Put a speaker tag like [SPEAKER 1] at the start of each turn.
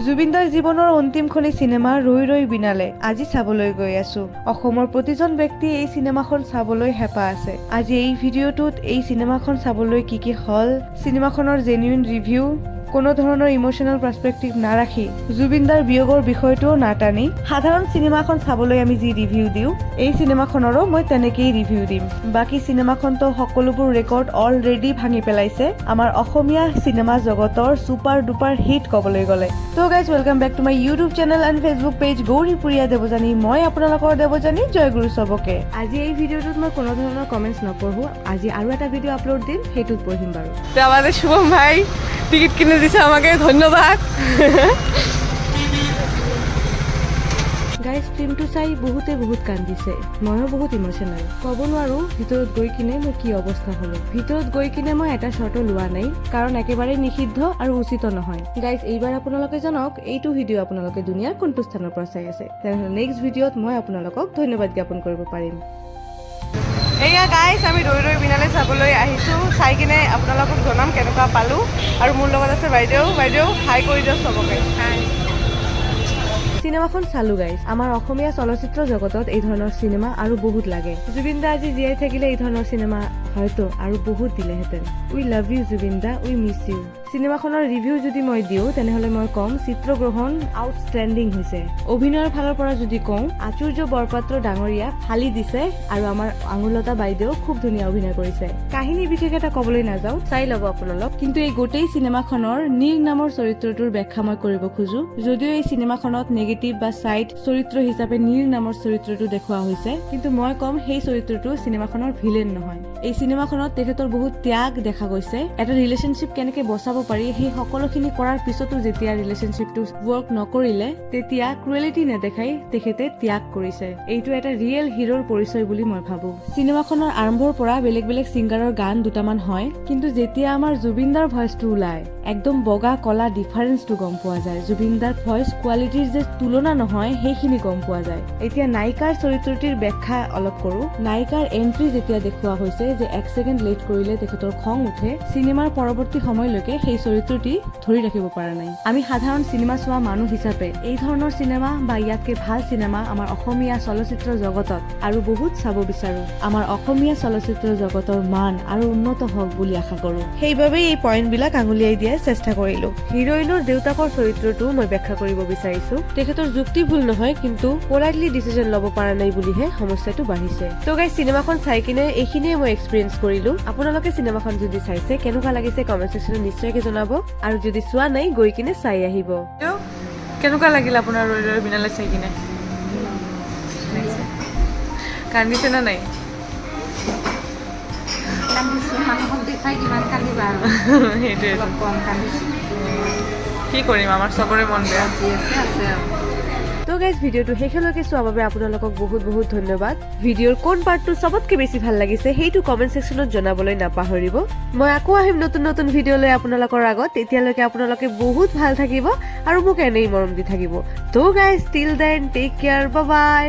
[SPEAKER 1] জুবিনদাৰ জীৱনৰ অন্তিমখনি চিনেমা ৰৈ ৰৈ বিনালে আজি চাবলৈ গৈ আছো। অসমৰ প্ৰতিজন ব্যক্তিয়ে এই চিনেমাখন চাবলৈ হেঁপাহ আছে। আজি এই ভিডিঅ'টোত এই চিনেমাখন চাবলৈ কি হল, চিনেমাখনৰ জেনুইন ৰিভিউ, কোনো ধৰণৰ ইমোচনেল পাৰ্সপেক্টিভ নাৰাখি জুবিনদাৰ বিয়োগৰ বিষয়টোও নাটানি সাধাৰণ চিনেমাখন চাবলৈ আমি যি ৰিভিউ দিওঁ, এই চিনেমাখনৰো মই তেনেকেই ৰিভিউ দিম। বাকী চিনেমাখনতো সকলোবোৰ ৰেকৰ্ড অলৰেডি ভাঙি পেলাইছে আমাৰ অসমীয়া চিনেমা জগতৰ ছুপাৰ ডুপাৰ হিট ক'বলৈ গ'লে। তো guys, welcome back to my YouTube channel and Facebook page Gauripuriya Devjani. মই আপোনালোকৰ দেৱজানী, জয়গুৰু চবকে। আজি এই ভিডিঅ'টোত মই কোনো ধৰণৰ কমেণ্টছ নপঢ়ো। আজি আৰু এটা ভিডিঅ' আপলোড দিম, সেইটোত পঢ়িম বাৰু।
[SPEAKER 2] তো আমাদের শুভম ভাই টিকিট কিনে দিছে আমাকে, ধন্যবাদ।
[SPEAKER 1] গাইজ, ফিল্মটো চাই বহুত কান্দিছে, ময়ো বহুত ইমোচনেল। ক'ব নোৱাৰো ভিতৰত গৈ কিনে মোৰ কি অৱস্থা হ'ব। ভিতৰত গৈ কিনে মই এটা শ্বটো লোৱা নাই, কাৰণ একেবাৰে নিষিদ্ধ আৰু উচিত নহয়। গাইজ, এইবাৰ আপোনালোকে জনাওক এইটো ভিডিঅ' আপোনালোকে দুনিয়াৰ কোনটো স্থানৰ পৰা চাই আছে, তেনেহ'লে নেক্সট ভিডিঅ'ত মই আপোনালোকক ধন্যবাদ জ্ঞাপন কৰিব পাৰিম।
[SPEAKER 2] এয়া গাইজ, আমি ৰৈ ৰৈ বিনালে চাবলৈ আহিছোঁ। চাই কিনে আপোনালোকক জনাম কেনেকুৱা পালোঁ। আৰু মোৰ লগত আছে বাইদেউ হাই কৰি দিয়ক চবকে।
[SPEAKER 1] চিনেমাখন চালো গাইজ। আমাৰ অসমীয়া চলচ্চিত্ৰ জগতত এই ধৰণৰ চিনেমা আৰু বহুত লাগে। জুবিন দা আজি জীয়াই থাকিলে এই ধৰণৰ চিনেমা হয়তো আৰু বহুত দিলেহেঁতেন। উই লাভ ইউ জুবিন দা, উই মিছ ইউ। চিনেমাখনৰ ৰিভিউ যদি মই দিওঁ তেনেহ'লে মই ক'ম চিত্ৰগ্ৰহণ আউটষ্টেণ্ডিং হৈছে। অভিনয়ৰ ফালৰ পৰা যদি কওঁ, আচুৰ্য বৰপাত্ৰ ডাঙৰীয়া ফালি দিছে আৰু আমাৰ আঙুৰলতা বাইদেউ খুব ধুনীয়া অভিনয় কৰিছে। কাহিনী বিশেষ এটা ক'বলৈ নাযাওঁ, চাই ল'ব আপোনালোক। কিন্তু এই গোটেই চিনেমাখনৰ নীৰ নামৰ চৰিত্ৰটোৰ ব্যাখ্যা মই কৰিব খোজো। যদিও এই চিনেমাখনত নেগেটিভ বা চাইড চৰিত্ৰ হিচাপে নীৰ নামৰ চৰিত্ৰটো দেখুওৱা হৈছে, কিন্তু মই ক'ম সেই চৰিত্ৰটো চিনেমাখনৰ ভিলেন নহয়। এই চিনেমাখনত তেখেতৰ বহুত ত্যাগ দেখা গৈছে। এটা ৰিলেশ্যনশ্বিপ কেনেকে বচাব পাৰি সেই সকলোখিনি কৰাৰ পিছতো যেতিয়া ৰিলেশ্যনশ্বিপটো ৱৰ্ক নকৰিলে, তেতিয়া ক্ৰুৱেলিটি নেদেখাই তেখেতে ত্যাগ কৰিছে। এইটো এটা ৰিয়েল হিৰোৰ পৰিচয় বুলি মই ভাবো। চিনেমাখনৰ আৰম্ভৰ পৰা বেলেগ ছিংগাৰৰ গান দুটামান হয়, কিন্তু যেতিয়া আমাৰ জুবিনদাৰ ভইচটো ওলায়, একদম বগা কলা ডিফাৰেন্সটো গম পোৱা যায়। জুবিনদাৰ ভইচ কোৱালিটিৰ যে তুলনা নহয় সেইখিনি গম পোৱা যায়। এতিয়া নায়িকাৰ চৰিত্ৰটিৰ ব্যাখ্যা অলপ কৰো। নায়িকাৰ এন্ট্ৰি যেতিয়া দেখুওৱা হৈছে যে 1 ছেকেণ্ড লেট কৰিলে তেখেতৰ খং উঠে, চিনেমাৰ পৰৱৰ্তী সময়লৈকে সেই চৰিত্ৰটি ধৰি ৰাখিব পৰা নাই। আমি সাধাৰণ চিনেমা চোৱা মানুহ হিচাপে এই ধৰণৰ চিনেমা বা ইয়াতকে ভাল চিনেমা আমাৰ অসমীয়া চলচ্চিত্ৰ জগতত আৰু বহুত চাব বিচাৰো। আমাৰ অসমীয়া চলচ্চিত্ৰ জগতৰ মান আৰু উন্নত হওক বুলি আশা কৰো। সেইবাবেই এই পইণ্টবিলাক আঙুলিয়াই দিয়াৰ চেষ্টা কৰিলো। হিৰোইনৰ দেউতাকৰ চৰিত্ৰটো মই ব্যাখ্যা কৰিব বিচাৰিছো। তেখেতৰ যুক্তি ভুল নহয়, কিন্তু পোলাইটলি ডিচিজন ল'ব পৰা নাই বুলিহে সমস্যাটো বাঢ়িছে। তো গাইজ, চিনেমাখন চাই কিনে এইখিনিয়ে মই এক্সপিৰিয়েঞ্চ কৰিলো। আপোনালোকে চিনেমাখন যদি চাইছে কেনেকুৱা লাগিছে কমেণ্ট ছেকশ্যনত নিশ্চয়কৈ জনাব, আৰু যদি চোৱা নাই গৈ কিনে চাই আহিব।
[SPEAKER 2] কেনেকুৱা লাগিল আপোনাৰ ৰৈ ৰৈ বিনালে চাই কিনে? কান্দিছে না নাই? সেইটোৱে কি কৰিম, আমাৰ চবৰে মন বেয়া আছে।
[SPEAKER 1] তো গাইজ, ভিডিঅ'টো শেষলৈকে চোৱাৰ বাবে আপোনালোকক বহুত ধন্যবাদ। ভিডিঅ'ৰ কোন পাৰ্টটো চবতকে বেছি ভাল লাগিছে সেইটো কমেণ্ট ছেকশ্যনত জনাবলৈ নাপাহৰিব। মই আকৌ আহিম নতুন ভিডিঅ' লৈ আপোনালোকৰ আগত। তেতিয়ালৈকে আপোনালোকে বহুত ভাল থাকিব আৰু মোক এনেই মৰম দি থাকিব। So guys, till then take care, bye বাই।